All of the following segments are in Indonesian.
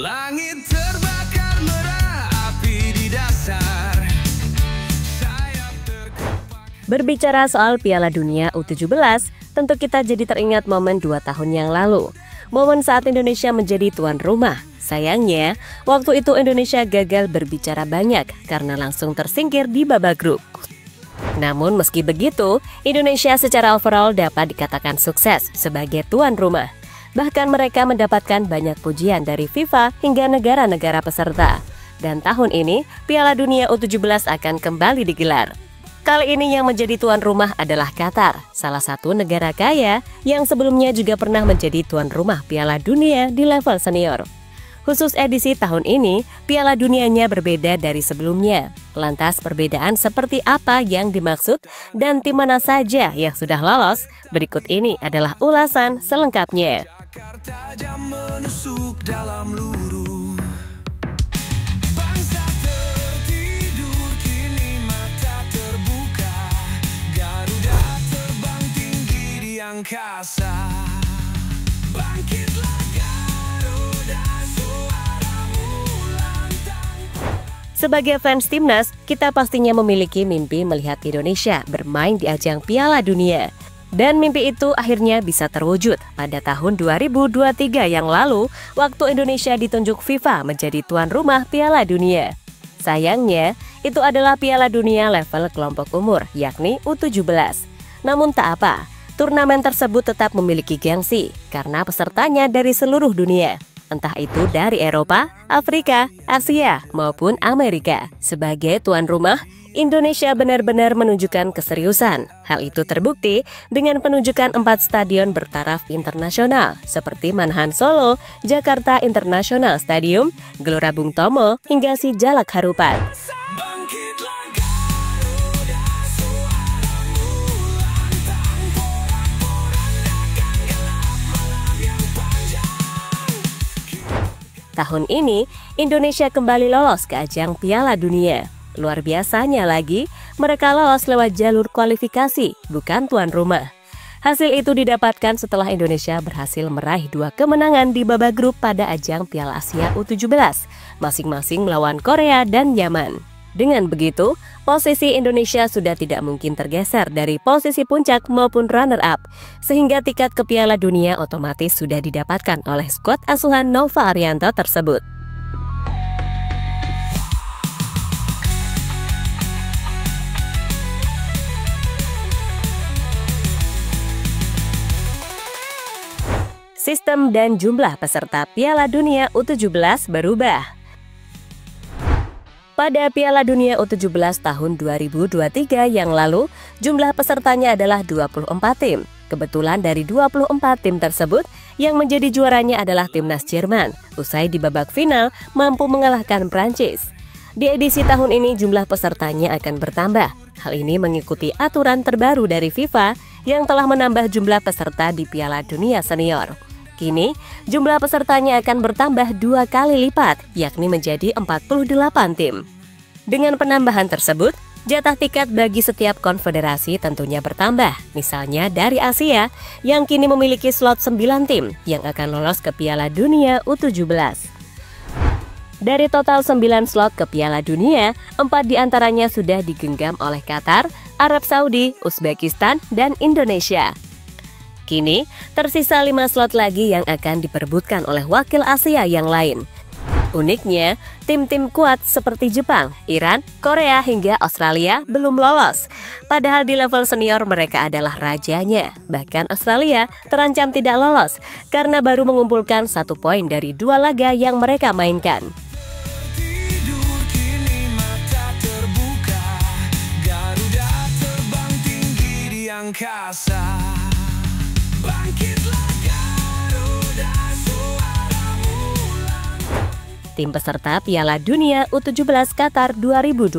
Langit terbakar merah, api di dasar. Berbicara soal Piala Dunia U17, tentu kita jadi teringat momen 2 tahun yang lalu. Momen saat Indonesia menjadi tuan rumah. Sayangnya, waktu itu Indonesia gagal berbicara banyak karena langsung tersingkir di babak grup. Namun meski begitu, Indonesia secara overall dapat dikatakan sukses sebagai tuan rumah. Bahkan mereka mendapatkan banyak pujian dari FIFA hingga negara-negara peserta. Dan tahun ini, Piala Dunia U17 akan kembali digelar. Kali ini yang menjadi tuan rumah adalah Qatar, salah satu negara kaya yang sebelumnya juga pernah menjadi tuan rumah Piala Dunia di level senior. Khusus edisi tahun ini, Piala Dunianya berbeda dari sebelumnya. Lantas perbedaan seperti apa yang dimaksud dan tim mana saja yang sudah lolos? Berikut ini adalah ulasan selengkapnya. Tajam menusuk dalam luruh. Angkasa, bangkitlah Garuda, suaramu lantang. Sebagai fans timnas, kita pastinya memiliki mimpi melihat Indonesia bermain di ajang Piala Dunia. Dan mimpi itu akhirnya bisa terwujud pada tahun 2023 yang lalu, waktu Indonesia ditunjuk FIFA menjadi tuan rumah Piala Dunia. Sayangnya, itu adalah Piala Dunia level kelompok umur, yakni U17. Namun tak apa, turnamen tersebut tetap memiliki gengsi karena pesertanya dari seluruh dunia, entah itu dari Eropa, Afrika, Asia, maupun Amerika. Sebagai tuan rumah, Indonesia benar-benar menunjukkan keseriusan. Hal itu terbukti dengan penunjukan 4 stadion bertaraf internasional seperti Manahan Solo, Jakarta International Stadium, Gelora Bung Tomo, hingga Sijalak Harupat. Tahun ini, Indonesia kembali lolos ke ajang Piala Dunia. Luar biasanya lagi, mereka lolos lewat jalur kualifikasi, bukan tuan rumah. Hasil itu didapatkan setelah Indonesia berhasil meraih 2 kemenangan di babak grup pada ajang Piala Asia U17, masing-masing melawan Korea dan Yaman. Dengan begitu, posisi Indonesia sudah tidak mungkin tergeser dari posisi puncak maupun runner-up, sehingga tiket ke Piala Dunia otomatis sudah didapatkan oleh skuad asuhan Nova Arianto tersebut. Sistem dan jumlah peserta Piala Dunia U17 berubah. Pada Piala Dunia U17 tahun 2023 yang lalu, jumlah pesertanya adalah 24 tim. Kebetulan dari 24 tim tersebut, yang menjadi juaranya adalah timnas Jerman. Usai di babak final, mampu mengalahkan Prancis. Di edisi tahun ini jumlah pesertanya akan bertambah. Hal ini mengikuti aturan terbaru dari FIFA yang telah menambah jumlah peserta di Piala Dunia Senior. Kini, jumlah pesertanya akan bertambah 2 kali lipat, yakni menjadi 48 tim. Dengan penambahan tersebut, jatah tiket bagi setiap konfederasi tentunya bertambah. Misalnya dari Asia, yang kini memiliki slot 9 tim yang akan lolos ke Piala Dunia U17. Dari total 9 slot ke Piala Dunia, 4 diantaranya sudah digenggam oleh Qatar, Arab Saudi, Uzbekistan, dan Indonesia. Kini, tersisa 5 slot lagi yang akan diperebutkan oleh wakil Asia yang lain. Uniknya, tim-tim kuat seperti Jepang, Iran, Korea, hingga Australia belum lolos. Padahal di level senior mereka adalah rajanya. Bahkan Australia terancam tidak lolos karena baru mengumpulkan 1 poin dari 2 laga yang mereka mainkan. Tidur kini mata terbuka, Garuda terbang tinggi di angkasa. Bangkitlah Garuda, suaramu lantang. Tim peserta Piala Dunia U17 Qatar 2025.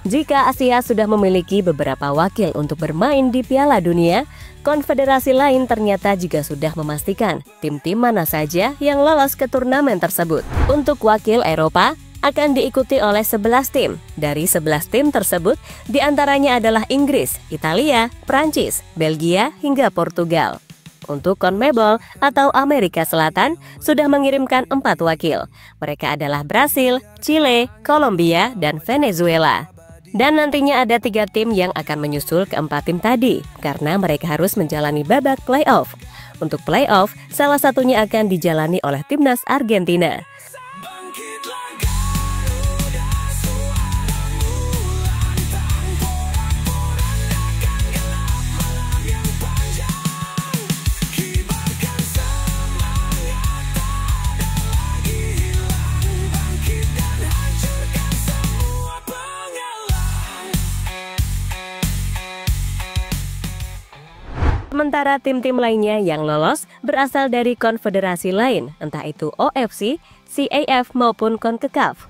Jika Asia sudah memiliki beberapa wakil untuk bermain di Piala Dunia, konfederasi lain ternyata juga sudah memastikan tim-tim mana saja yang lolos ke turnamen tersebut. Untuk wakil Eropa, akan diikuti oleh 11 tim. Dari 11 tim tersebut, diantaranya adalah Inggris, Italia, Prancis, Belgia, hingga Portugal. Untuk CONMEBOL atau Amerika Selatan sudah mengirimkan 4 wakil. Mereka adalah Brasil, Chile, Kolombia, dan Venezuela. Dan nantinya ada 3 tim yang akan menyusul keempat tim tadi, karena mereka harus menjalani babak playoff. Untuk playoff, salah satunya akan dijalani oleh timnas Argentina. Sementara tim-tim lainnya yang lolos berasal dari konfederasi lain, entah itu OFC, CAF maupun CONCACAF.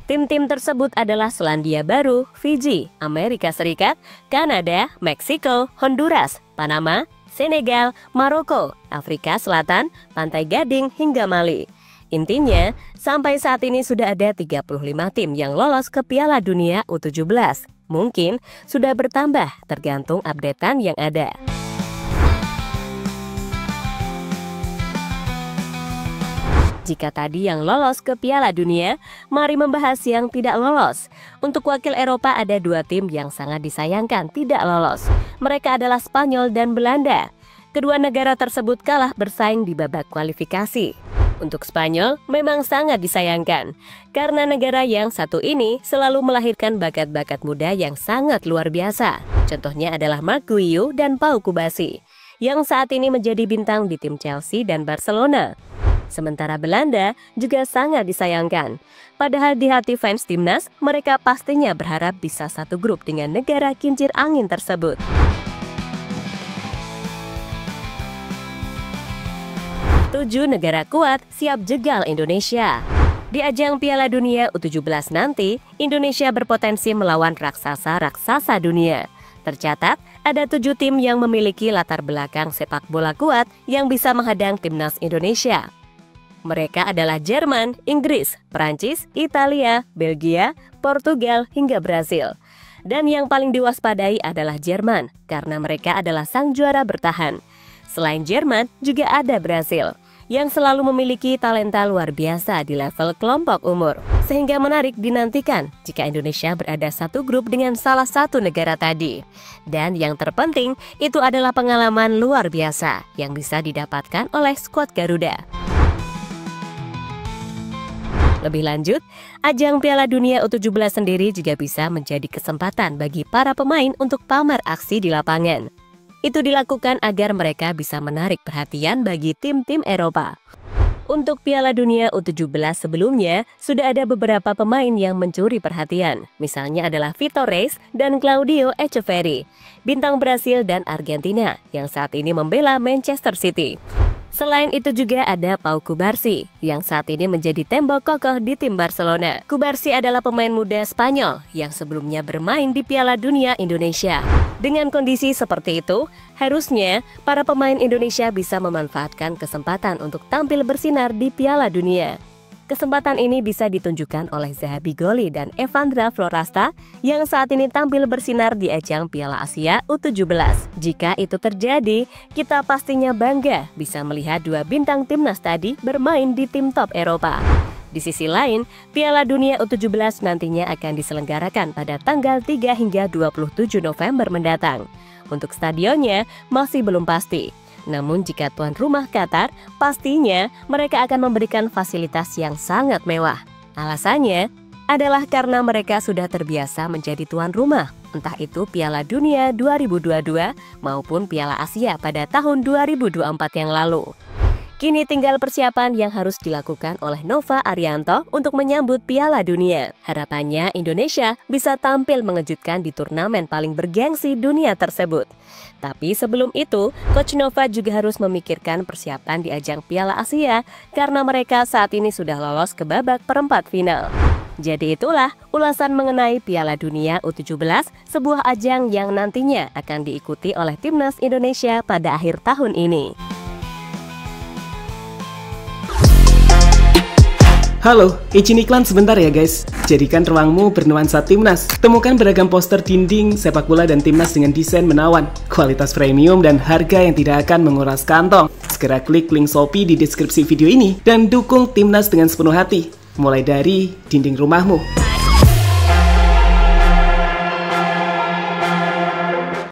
Tim-tim tersebut adalah Selandia Baru, Fiji, Amerika Serikat, Kanada, Meksiko, Honduras, Panama, Senegal, Maroko, Afrika Selatan, Pantai Gading, hingga Mali. Intinya, sampai saat ini sudah ada 35 tim yang lolos ke Piala Dunia U17. Mungkin sudah bertambah tergantung updatean yang ada. Jika tadi yang lolos ke Piala Dunia, mari membahas yang tidak lolos. Untuk wakil Eropa ada 2 tim yang sangat disayangkan tidak lolos. Mereka adalah Spanyol dan Belanda. Kedua negara tersebut kalah bersaing di babak kualifikasi. Untuk Spanyol memang sangat disayangkan, karena negara yang satu ini selalu melahirkan bakat-bakat muda yang sangat luar biasa. Contohnya adalah Marc Guiu dan Pau Kubasi, yang saat ini menjadi bintang di tim Chelsea dan Barcelona. Sementara Belanda juga sangat disayangkan. Padahal di hati fans timnas, mereka pastinya berharap bisa satu grup dengan negara kincir angin tersebut. Tujuh negara kuat siap jegal Indonesia. Di ajang Piala Dunia U17 nanti, Indonesia berpotensi melawan raksasa-raksasa dunia. Tercatat, ada 7 tim yang memiliki latar belakang sepak bola kuat yang bisa menghadang timnas Indonesia. Mereka adalah Jerman, Inggris, Prancis, Italia, Belgia, Portugal, hingga Brasil. Dan yang paling diwaspadai adalah Jerman, karena mereka adalah sang juara bertahan. Selain Jerman, juga ada Brasil, yang selalu memiliki talenta luar biasa di level kelompok umur. Sehingga menarik dinantikan jika Indonesia berada satu grup dengan salah satu negara tadi. Dan yang terpenting, itu adalah pengalaman luar biasa yang bisa didapatkan oleh skuad Garuda. Lebih lanjut, ajang Piala Dunia U17 sendiri juga bisa menjadi kesempatan bagi para pemain untuk pamer aksi di lapangan. Itu dilakukan agar mereka bisa menarik perhatian bagi tim-tim Eropa. Untuk Piala Dunia U17 sebelumnya, sudah ada beberapa pemain yang mencuri perhatian. Misalnya adalah Vitor Reis dan Claudio Echeverri, bintang Brasil dan Argentina yang saat ini membela Manchester City. Selain itu juga ada Pau Kubasi yang saat ini menjadi tembok kokoh di tim Barcelona. Kubasi adalah pemain muda Spanyol yang sebelumnya bermain di Piala Dunia Indonesia. Dengan kondisi seperti itu, harusnya para pemain Indonesia bisa memanfaatkan kesempatan untuk tampil bersinar di Piala Dunia. Kesempatan ini bisa ditunjukkan oleh Zahabi Goli dan Evandra Florasta yang saat ini tampil bersinar di ajang Piala Asia U17. Jika itu terjadi, kita pastinya bangga bisa melihat 2 bintang timnas tadi bermain di tim top Eropa. Di sisi lain, Piala Dunia U17 nantinya akan diselenggarakan pada tanggal 3 hingga 27 November mendatang. Untuk stadionnya masih belum pasti. Namun jika tuan rumah Qatar, pastinya mereka akan memberikan fasilitas yang sangat mewah. Alasannya adalah karena mereka sudah terbiasa menjadi tuan rumah, entah itu Piala Dunia 2022 maupun Piala Asia pada tahun 2024 yang lalu. Kini tinggal persiapan yang harus dilakukan oleh Nova Arianto untuk menyambut Piala Dunia. Harapannya Indonesia bisa tampil mengejutkan di turnamen paling bergengsi dunia tersebut. Tapi sebelum itu, Coach Nova juga harus memikirkan persiapan di ajang Piala Asia karena mereka saat ini sudah lolos ke babak perempat final. Jadi itulah ulasan mengenai Piala Dunia U17, sebuah ajang yang nantinya akan diikuti oleh timnas Indonesia pada akhir tahun ini. Halo, izin iklan sebentar ya guys. Jadikan ruangmu bernuansa Timnas. Temukan beragam poster dinding, sepak bola dan Timnas dengan desain menawan, kualitas premium dan harga yang tidak akan menguras kantong. Segera klik link Shopee di deskripsi video ini dan dukung Timnas dengan sepenuh hati. Mulai dari dinding rumahmu.